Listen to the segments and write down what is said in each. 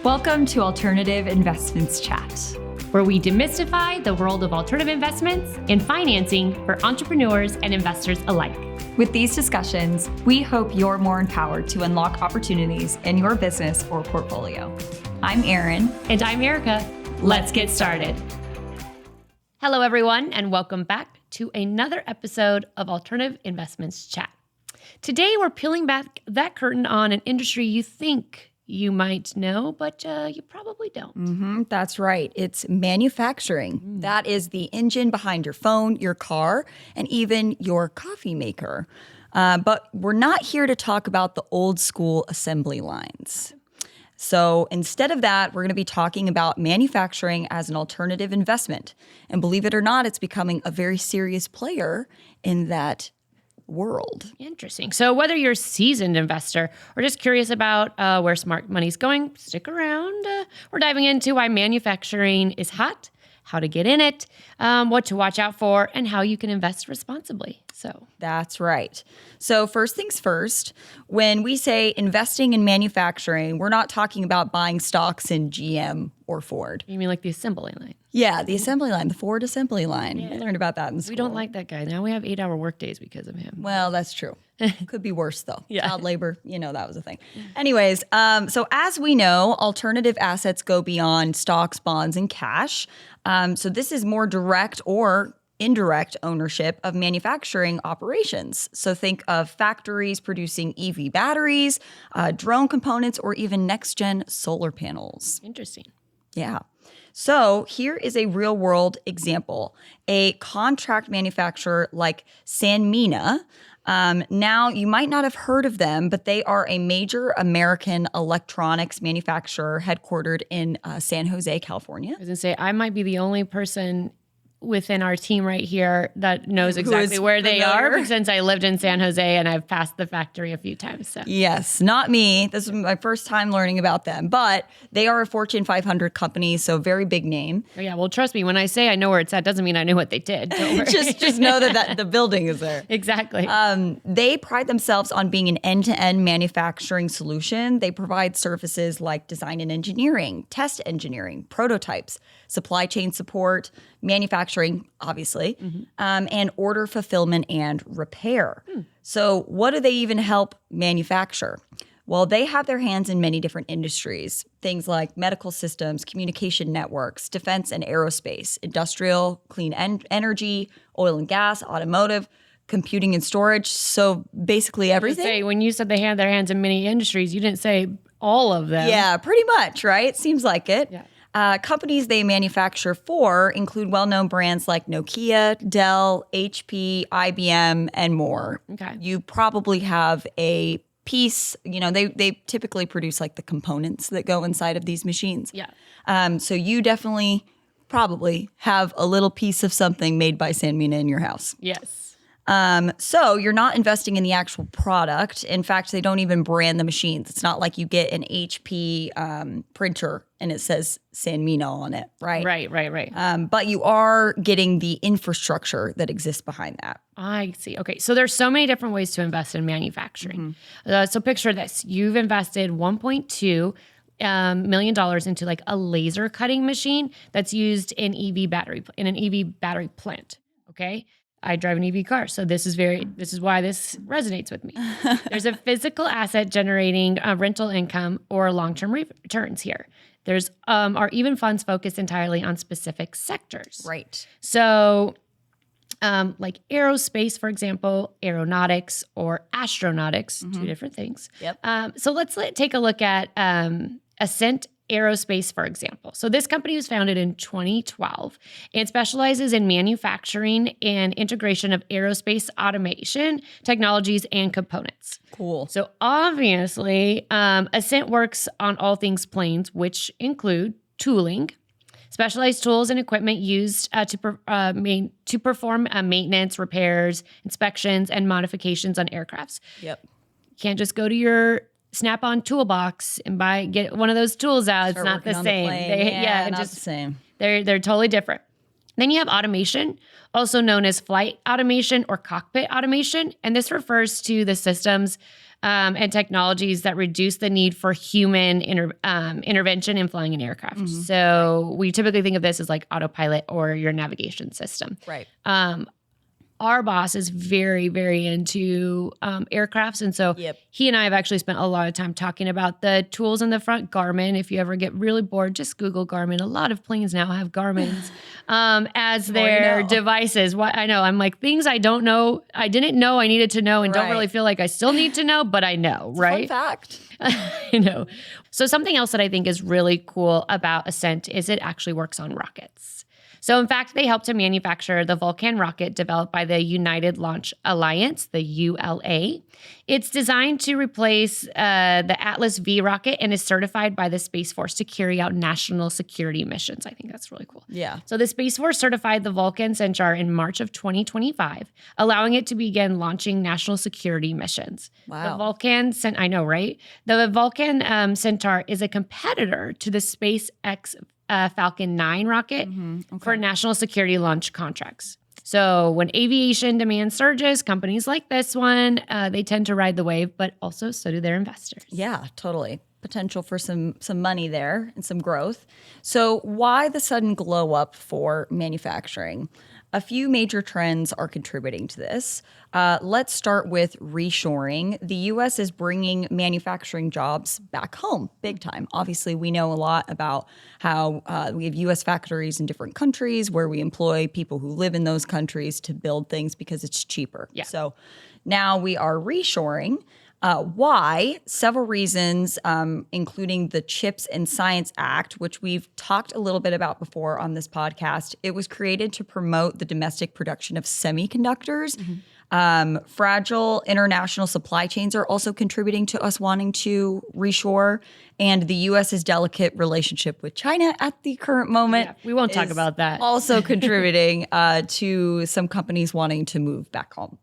Welcome to Alternative Investments Chat, where we demystify the world of alternative investments and financing for entrepreneurs and investors alike. With these discussions, we hope you're more empowered to unlock opportunities in your business or portfolio. I'm Erin. And I'm Erica. Let's get started. Hello, everyone, and welcome back to another episode of Alternative Investments Chat. Today, we're peeling back that curtain on an industry you think you might know, but you probably don't. That's right. It's manufacturing. That is the engine behind your phone, your car, and even your coffee maker. But we're not here to talk about the old school assembly lines. So instead of that, we're going to be talking about manufacturing as an alternative investment. And believe it or not, it's becoming a very serious player in that world. Interesting. So whether you're a seasoned investor or just curious about where smart money's going, stick around. We're diving into why manufacturing is hot, how to get in it, what to watch out for, and how you can invest responsibly. So that's right. So first things first, when we say investing in manufacturing, we're not talking about buying stocks in GM or Ford. You mean like the assembly line? Yeah, the assembly line, the Ford assembly line. Yeah. We learned about that in school. We don't like that guy. Now we have 8-hour workdays because of him. Well, that's true. Could be worse, though. Yeah. Child labor, that was a thing. Anyways, so as we know, alternative assets go beyond stocks, bonds, and cash. So this is more direct or indirect ownership of manufacturing operations. So think of factories producing EV batteries, drone components, or even next-gen solar panels. Interesting. Yeah. So here is a real world example. A contract manufacturer like Sanmina. Now, you might not have heard of them, but they are a major American electronics manufacturer headquartered in San Jose, California. I was going to say, I might be the only person within our team right here that knows exactly where they are, since I lived in San Jose and I've passed the factory a few times. So. Yes, not me. This is my first time learning about them, but they are a Fortune 500 company, so very big name. Oh, yeah, well, trust me, when I say I know where it's at, doesn't mean I know what they did. Don't worry. just know that the building is there. Exactly. They pride themselves on being an end-to-end manufacturing solution. They provide services like design and engineering, test engineering, prototypes, supply chain support, manufacturing, obviously, and order fulfillment and repair. So what do they even help manufacture? Well, they have their hands in many different industries, things like medical systems, communication networks, defense and aerospace, industrial, clean energy, oil and gas, automotive, computing and storage. So basically everything. When you said they had their hands in many industries, you didn't say all of them. Yeah, pretty much, right? Seems like it. Yeah. Companies they manufacture for include well-known brands like Nokia, Dell, HP, IBM, and more. Okay. You probably have a piece, they typically produce like the components that go inside of these machines. Yeah. So you definitely probably have a little piece of something made by Sanmina in your house. Yes. So you're not investing in the actual product. In fact, they don't even brand the machines. It's not like you get an HP printer and it says Sanmina on it, right? Right. But you are getting the infrastructure that exists behind that. I see. Okay. So there's so many different ways to invest in manufacturing. So picture this. You've invested $1.2 million into like a laser cutting machine that's used in an EV battery plant. Okay. I drive an EV car, so this is why this resonates with me. There's a physical asset generating rental income or long-term returns here. There's are even funds focused entirely on specific sectors. Right. So like aerospace, for example, aeronautics or astronautics, two different things. Yep. So let's take a look at Ascent Aerospace, for example. So this company was founded in 2012 and specializes in manufacturing and integration of aerospace automation technologies and components. Cool. So obviously, Ascent works on all things planes, which include tooling, specialized tools and equipment used to perform maintenance, repairs, inspections, and modifications on aircrafts. Yep. You can't just go to your Snap-on toolbox and get one of those tools out. It's not the same. Not the same. They're totally different. Then you have automation, also known as flight automation or cockpit automation. And this refers to the systems and technologies that reduce the need for human intervention in flying an aircraft. So we typically think of this as like autopilot or your navigation system. Right. Our boss is very, very into aircrafts. And so he and I have actually spent a lot of time talking about the tools in the front. Garmin, if you ever get really bored, just Google Garmin. A lot of planes now have Garmins as their devices. What I know, I'm like, things I don't know, I didn't know I needed to know and don't really feel like I still need to know, but I know, right? Fun fact. I know. So something else that I think is really cool about Ascent is it actually works on rockets. So in fact, they helped to manufacture the Vulcan rocket developed by the United Launch Alliance, the ULA. It's designed to replace the Atlas V rocket and is certified by the Space Force to carry out national security missions. I think that's really cool. Yeah. So the Space Force certified the Vulcan Centaur in March of 2025, allowing it to begin launching national security missions. Wow. The Vulcan, I know, right? The Vulcan Centaur is a competitor to the SpaceX Falcon 9 rocket for national security launch contracts. So when aviation demand surges, companies like this one, they tend to ride the wave, but also so do their investors. Yeah, totally. Potential for some money there and some growth. So why the sudden glow up for manufacturing? A few major trends are contributing to this. Let's start with reshoring. The U.S. is bringing manufacturing jobs back home big time. Obviously, we know a lot about how we have U.S. factories in different countries where we employ people who live in those countries to build things because it's cheaper. Yeah. So now we are reshoring. Why? Several reasons, including the CHIPS and Science Act, which we've talked a little bit about before on this podcast. It was created to promote the domestic production of semiconductors. Fragile international supply chains are also contributing to us wanting to reshore. And the U.S.'s delicate relationship with China at the current moment. Yeah, we won't talk about that. Also contributing to some companies wanting to move back home.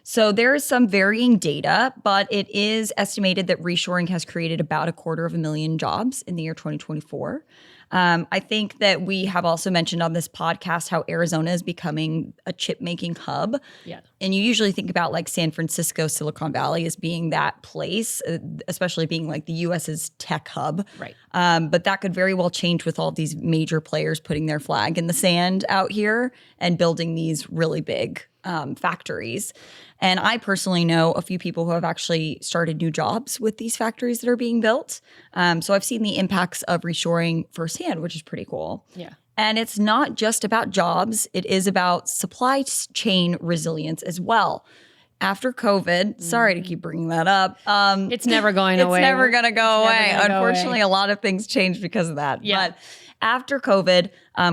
So there is some varying data, but it is estimated that reshoring has created about 250,000 jobs in the year 2024. I think that we have also mentioned on this podcast how Arizona is becoming a chip-making hub. Yeah. And you usually think about like San Francisco, Silicon Valley as being that place, especially being like the U.S.'s tech hub. Right. But that could very well change with all these major players putting their flag in the sand out here and building these really big factories. And I personally know a few people who have actually started new jobs with these factories that are being built. So I've seen the impacts of reshoring firsthand, which is pretty cool. Yeah. And it's not just about jobs. It is about supply chain resilience as well. After COVID, sorry to keep bringing that up. It's never going away. It's never going to go away. Never gonna go Unfortunately, away. a lot of things changed because of that. Yeah. But after COVID,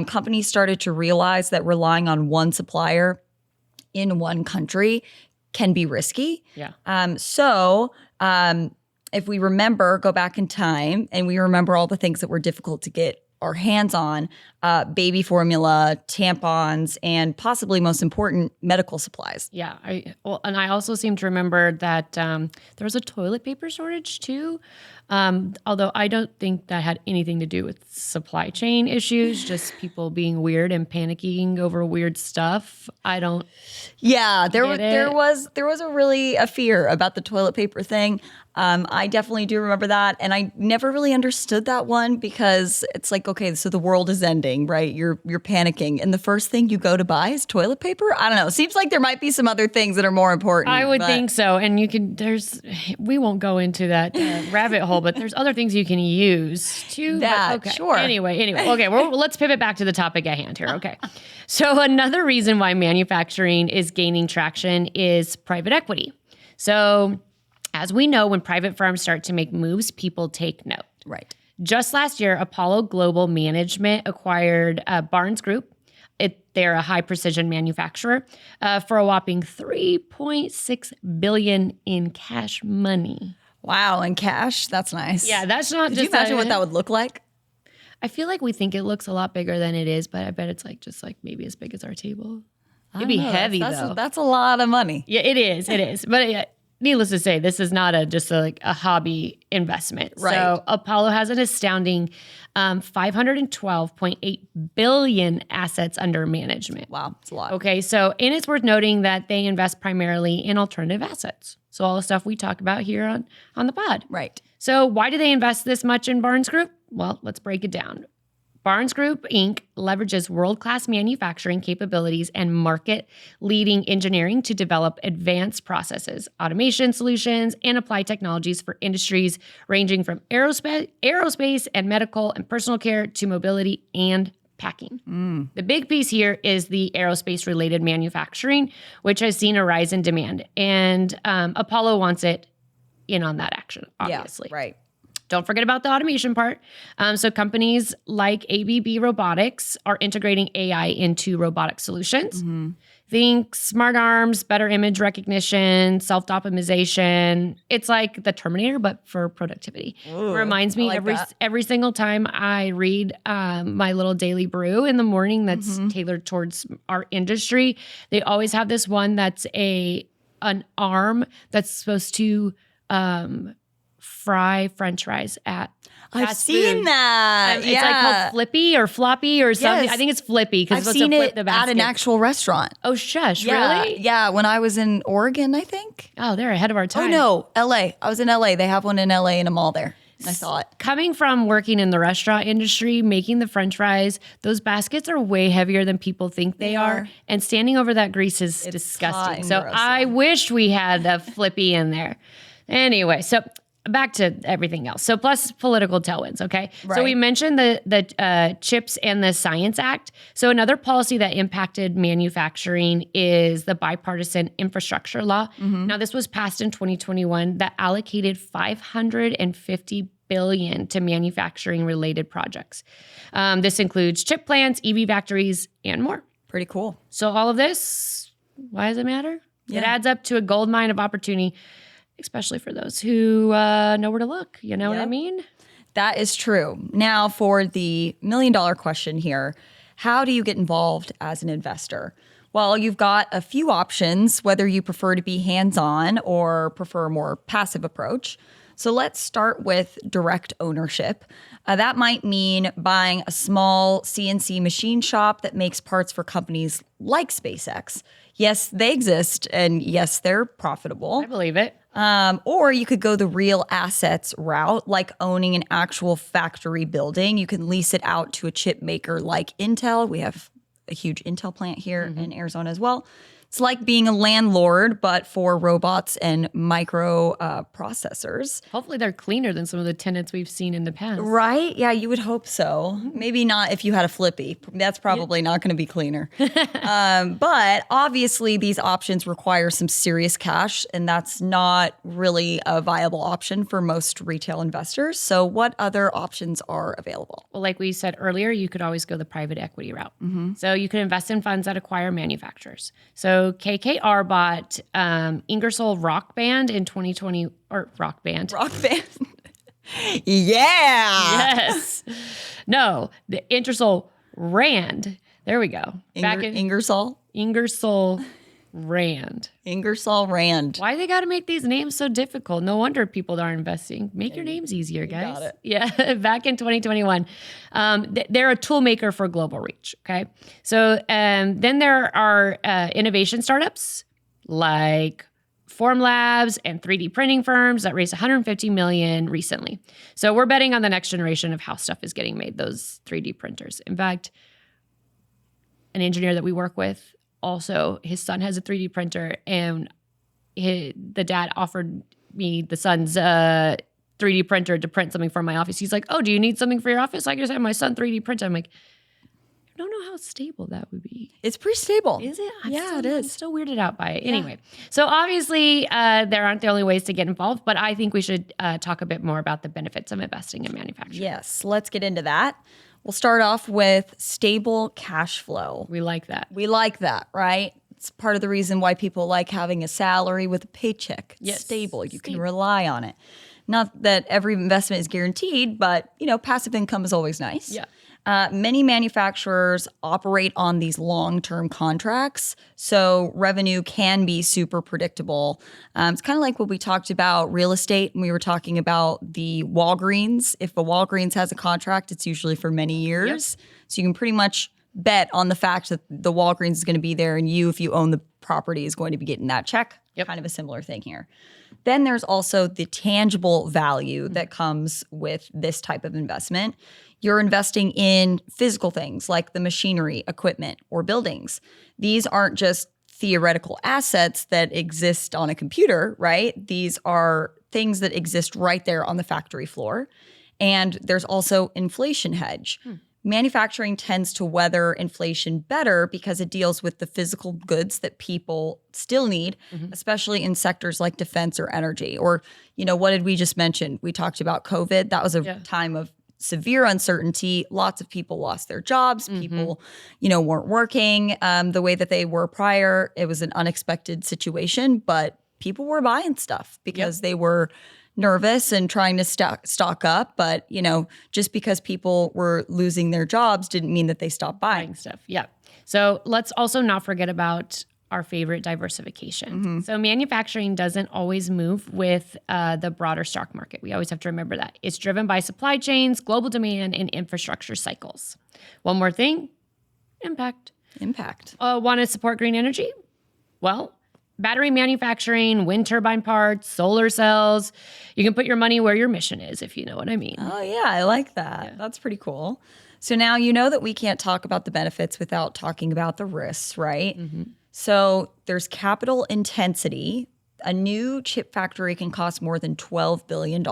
companies started to realize that relying on one supplier in one country can be risky. Yeah. If we go back in time and we remember all the things that were difficult to get our hands on, baby formula, tampons, and possibly most important, medical supplies. Yeah. And I also seem to remember that there was a toilet paper shortage too. Although I don't think that had anything to do with supply chain issues, just people being weird and panicking over weird stuff. I don't. Yeah, there was a fear about the toilet paper thing. I definitely do remember that, and I never really understood that one because it's like, okay, so the world is ending, right? You're panicking, and the first thing you go to buy is toilet paper. I don't know. Seems like there might be some other things that are more important. I would think so, and we won't go into that rabbit hole, but there's other things you can use too. That, okay. Sure. Anyway, okay. Let's pivot back to the topic at hand here. Okay. So another reason why manufacturing is gaining traction is private equity. So as we know, when private firms start to make moves, people take note. Right. Just last year, Apollo Global Management acquired Barnes Group. They're a high precision manufacturer for a whopping $3.6 billion in cash money. Wow, in cash? That's nice. Yeah, that's not Could just. you imagine what that would look like? I feel like we think it looks a lot bigger than it is, but I bet it's just maybe as big as our table. It'd be heavy though. That's a lot of money. Yeah, it is. It is. But needless to say, this is not just like a hobby investment. Right. So Apollo has an astounding 512.8 billion assets under management. Wow, it's a lot. Okay, so and it's worth noting that they invest primarily in alternative assets. So all the stuff we talk about here on the pod. Right. So why do they invest this much in Barnes Group? Well, let's break it down. Barnes Group, Inc. leverages world-class manufacturing capabilities and market-leading engineering to develop advanced processes, automation solutions, and apply technologies for industries ranging from aerospace and medical and personal care to mobility and packing. The big piece here is the aerospace-related manufacturing, which has seen a rise in demand. And Apollo wants it in on that action, obviously. Yeah, right. Don't forget about the automation part. So companies like ABB Robotics are integrating AI into robotic solutions. Think smart arms, better image recognition, self-optimization. It's like the Terminator, but for productivity. Ooh, Reminds me I like every single time I read my little daily brew in the morning that's tailored towards our industry. They always have this one that's an arm that's supposed to fry French fries at I've fast seen food. that. It's like called Flippy or Floppy or something. Yes. I think it's Flippy because I've it's seen supposed to flip it the at basket. an actual restaurant. Oh, shush, Yeah, really? yeah. When I was in Oregon, I think. Oh, they're ahead of our time. Oh no, LA. I was in LA. They have one in LA in a mall there. I saw it. Coming from working in the restaurant industry, making the French fries, those baskets are way heavier than people think they are. And standing over that grease is disgusting. hot and So gross, I wish we had a Flippy in there. Anyway, so back to everything else. So plus political tailwinds, okay? So we Right. mentioned the CHIPS and the Science Act. So another policy that impacted manufacturing is the bipartisan infrastructure law. Now this was passed in 2021 that allocated $550 billion to manufacturing related projects. This includes chip plants, EV factories, and more. Pretty cool. So all of this, why does it matter? It Yeah. adds up to a gold mine of opportunity, especially for those who know where to look. You know what I Yep. mean? That is true. Now, for the $1 million question here, how do you get involved as an investor? Well, you've got a few options, whether you prefer to be hands-on or prefer a more passive approach. So let's start with direct ownership. That might mean buying a small CNC machine shop that makes parts for companies like SpaceX. Yes, they exist, and yes, they're profitable. I believe it. Or you could go the real assets route, like owning an actual factory building. You can lease it out to a chip maker like Intel. We have a huge Intel plant here in Arizona as well. It's like being a landlord, but for robots and micro processors. Hopefully they're cleaner than some of the tenants we've seen in the past. Right? Yeah, you would hope so. Maybe not if you had a Flippy. That's probably not going to be cleaner. But obviously, these options require some serious cash, and that's not really a viable option for most retail investors. So, what other options are available? Well, like we said earlier, you could always go the private equity route. So you could invest in funds that acquire manufacturers. So KKR bought Ingersoll Rock Band in 2020, or Rock Band. Rock band. Yeah. Yes. No, the Ingersoll Rand. There we go. Back in Ingersoll. Ingersoll Rand. Ingersoll Rand. Why they got to make these names so difficult? No wonder people are investing. Make your names easier, guys. got it. Yeah, back in 2021. They're a tool maker for global reach, okay? So then there are innovation startups like Form Labs and 3D printing firms that raised $150 million recently. So we're betting on the next generation of how stuff is getting made, those 3D printers. In fact, an engineer that we work with, also, his son has a 3D printer, and the dad offered me the son's 3D printer to print something for my office. He's like, "Oh, do you need something for your office? I just have my son 3D print." I'm like, I don't know how stable that would be. It's pretty stable. Is it? Yeah, it is. I'm still weirded out by it. Anyway, so obviously there aren't the only ways to get involved, but I think we should talk a bit more about the benefits of investing in manufacturing. Yes, let's get into that. We'll start off with stable cash flow. We like that. We like that, right? It's part of the reason why people like having a salary with a paycheck. It's Yes, stable. You can stable. rely on it. Not that every investment is guaranteed, but passive income is always nice. Yeah. Many manufacturers operate on these long-term contracts, so revenue can be super predictable. It's kind of like what we talked about real estate when we were talking about the Walgreens. If a Walgreens has a contract, it's usually for many years. Yep. So you can pretty much bet on the fact that the Walgreens is going to be there, and you, if you own the property, is going to be getting that check. Yep. Kind of a similar thing here. Then there's also the tangible value that comes with this type of investment. You're investing in physical things like the machinery, equipment, or buildings. These aren't just theoretical assets that exist on a computer, right? These are things that exist right there on the factory floor. And there's also inflation hedge. Manufacturing tends to weather inflation better because it deals with the physical goods that people still need, especially in sectors like defense or energy. Or, what did we just mention? We talked about COVID. That was a time of severe uncertainty. Lots of people lost their jobs. People, weren't working the way that they were prior. It was an unexpected situation, but people were buying stuff because they were nervous and trying to stock up. But, just because people were losing their jobs didn't mean that they stopped buying stuff. Yeah. So let's also not forget about our favorite diversification. So manufacturing doesn't always move with the broader stock market. We always have to remember that. It's driven by supply chains, global demand, and infrastructure cycles. One more thing, impact. Want to support green energy? Well, battery manufacturing, wind turbine parts, solar cells. You can put your money where your mission is, if you know what I mean. Oh, yeah, I like that. Yeah. That's pretty cool. So now you know that we can't talk about the benefits without talking about the risks, right? So there's capital intensity. A new chip factory can cost more than $12 billion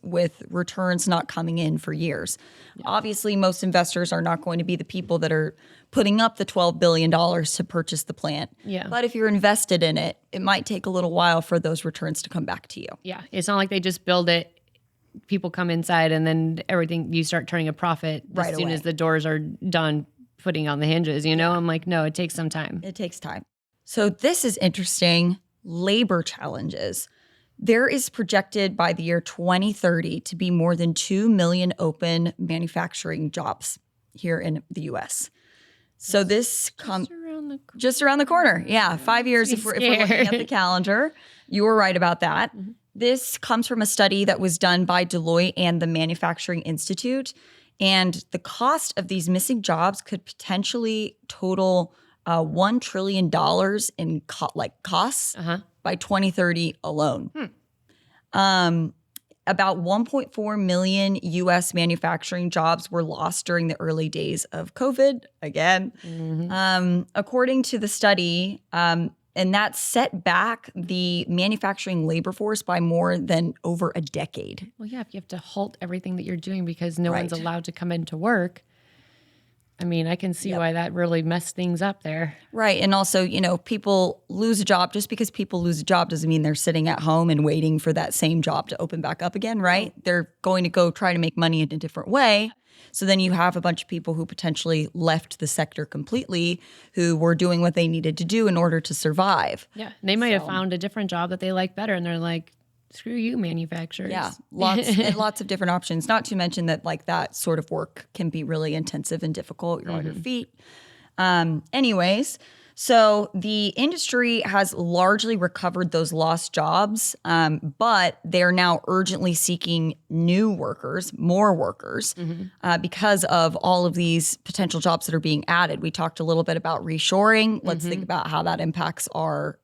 with returns not coming in for years. Yeah. Obviously, most investors are not going to be the people that are putting up the $12 billion to purchase the plant. Yeah. But if you're invested in it, it might take a little while for those returns to come back to you. Yeah. It's not like they just build it, people come inside, and then you start turning a profit as soon as the doors are done putting on the hinges, I'm like, no, it takes some time. It takes time. So this is interesting. Labor challenges. There is projected by the year 2030 to be more than 2 million open manufacturing jobs here in the U.S. So this comes just around the corner. Yeah, 5 years if we're looking at the calendar. You were right about that. This comes from a study that was done by Deloitte and the Manufacturing Institute. And the cost of these missing jobs could potentially total $1 trillion in costs by 2030 alone. About 1.4 million U.S. manufacturing jobs were lost during the early days of COVID, again. According to the study, and that set back the manufacturing labor force by more than over a decade. Well, yeah, if you have to halt everything that you're doing because no one's allowed to come into work, I mean, I can see why that really messed things up there. Right. And also, people lose a job. Just because people lose a job doesn't mean they're sitting at home and waiting for that same job to open back up again, right? They're going to go try to make money in a different way. So then you have a bunch of people who potentially left the sector completely, who were doing what they needed to do in order to survive. Yeah. They might have found a different job that they like better, and they're like, screw you, manufacturers. Yeah, lots of different options. Not to mention that that sort of work can be really intensive and difficult. You're on your feet. Anyways, so the industry has largely recovered those lost jobs, but they're now urgently seeking new workers, more workers, because of all of these potential jobs that are being added. We talked a little bit about reshoring. Let's think about how that impacts our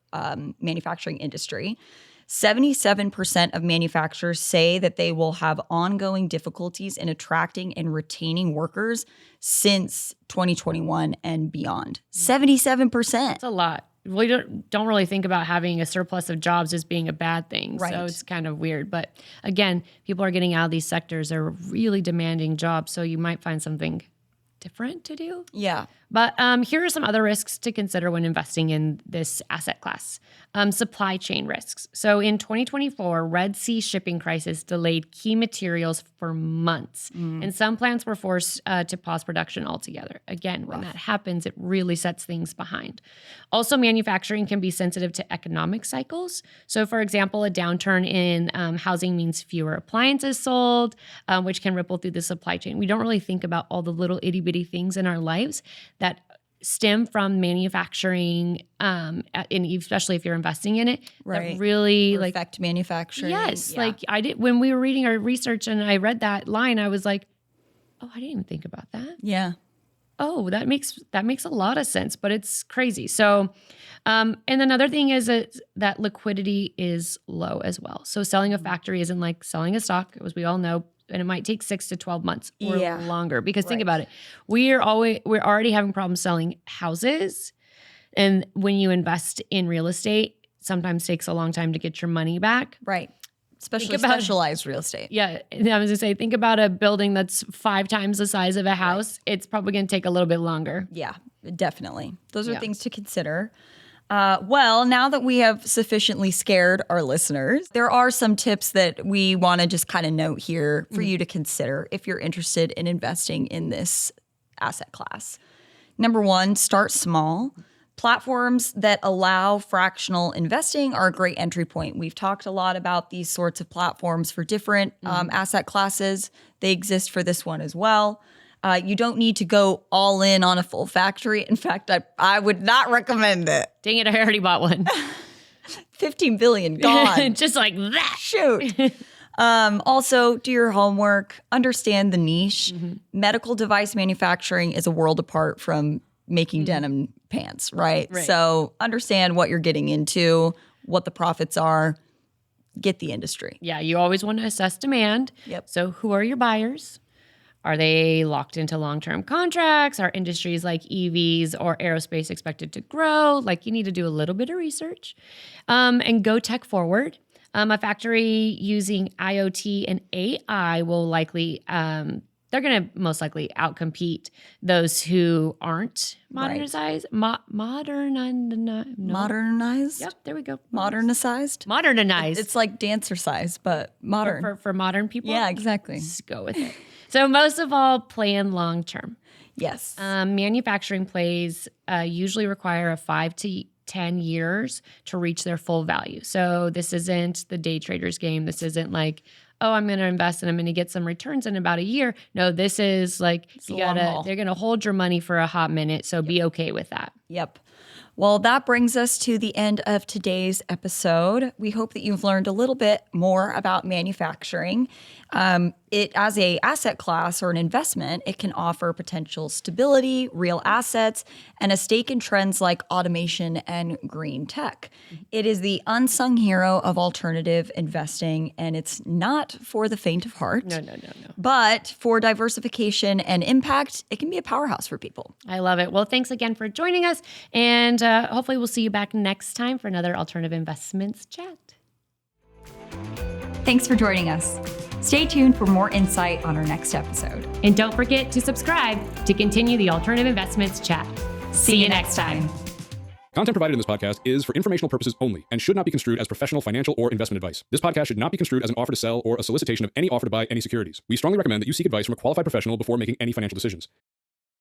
manufacturing industry. 77% of manufacturers say that they will have ongoing difficulties in attracting and retaining workers since 2021 and beyond. 77%. That's a lot. We don't really think about having a surplus of jobs as being a bad thing. Right. So it's kind of weird. But again, people are getting out of these sectors. They're really demanding jobs. So you might find something different to do. Yeah. But here are some other risks to consider when investing in this asset class. Supply chain risks. So in 2024, Red Sea shipping crisis delayed key materials for months, and some plants were forced to pause production altogether. Again, when that happens, it really sets things behind. Also, manufacturing can be sensitive to economic cycles. So, for example, a downturn in housing means fewer appliances sold, which can ripple through the supply chain. We don't really think about all the little itty bitty things in our lives that stem from manufacturing, and especially if you're investing in it, that really affect manufacturing. Yes, like I did when we were reading our research and I read that line, I was like, oh, I didn't even think about that. Yeah. Oh, that makes a lot of sense, but it's crazy. So, and another thing is that liquidity is low as well. So selling a factory isn't like selling a stock, as we all know, and it might take 6 to 12 months or longer. Because think about it, we're already having problems selling houses, and when you invest in real estate, sometimes takes a long time to get your money back. Right. Especially specialized real estate. Yeah. And I was going to say, think about a building that's 5 times the size of a house. Right. It's probably going to take a little bit longer. Yeah, definitely. Those are things to consider. Well, now that we have sufficiently scared our listeners, there are some tips that we want to just kind of note here for you to consider if you're interested in investing in this asset class. Number 1, start small. Platforms that allow fractional investing are a great entry point. We've talked a lot about these sorts of platforms for different asset classes. They exist for this one as well. You don't need to go all in on a full factory. In fact, I would not recommend it. Dang it, I already bought one. 15 billion gone. Just like that. Shoot. Also, do your homework, understand the niche. Medical device manufacturing is a world apart from making denim pants, right? So understand what you're getting into, what the profits are, get the industry. Yeah, you always want to assess demand. Yep. So who are your buyers? Are they locked into long-term contracts? Are industries like EVs or aerospace expected to grow? Like, you need to do a little bit of research and go tech forward. A factory using IoT and AI will likely they're going to most likely outcompete those who aren't modernized. Modernized? Yep, there we go. Modernized? Modernized. It's like dancer-sized, but modern. For modern people? Yeah, exactly. Let's go with it. So most of all, plan long-term. Yes. Manufacturing plays usually require a 5 to 10 years to reach their full value. So this isn't the day trader's game. This isn't like, oh, I'm going to invest and I'm going to get some returns in about a year. No, this is like, they're going to hold your money for a hot minute. So be okay with that. Yep. Well, that brings us to the end of today's episode. We hope that you've learned a little bit more about manufacturing. It as a asset class or an investment, it can offer potential stability, real assets, and a stake in trends like automation and green tech. It is the unsung hero of alternative investing, and it's not for the faint of heart. No. But for diversification and impact, it can be a powerhouse for people. I love it. Well, thanks again for joining us, and hopefully we'll see you back next time for another Alternative Investments chat. Thanks for joining us. Stay tuned for more insight on our next episode. And don't forget to subscribe to continue the Alternative Investments chat. See you next time. Content provided in this podcast is for informational purposes only and should not be construed as professional, financial, or investment advice. This podcast should not be construed as an offer to sell or a solicitation of any offer to buy any securities. We strongly recommend that you seek advice from a qualified professional before making any financial decisions.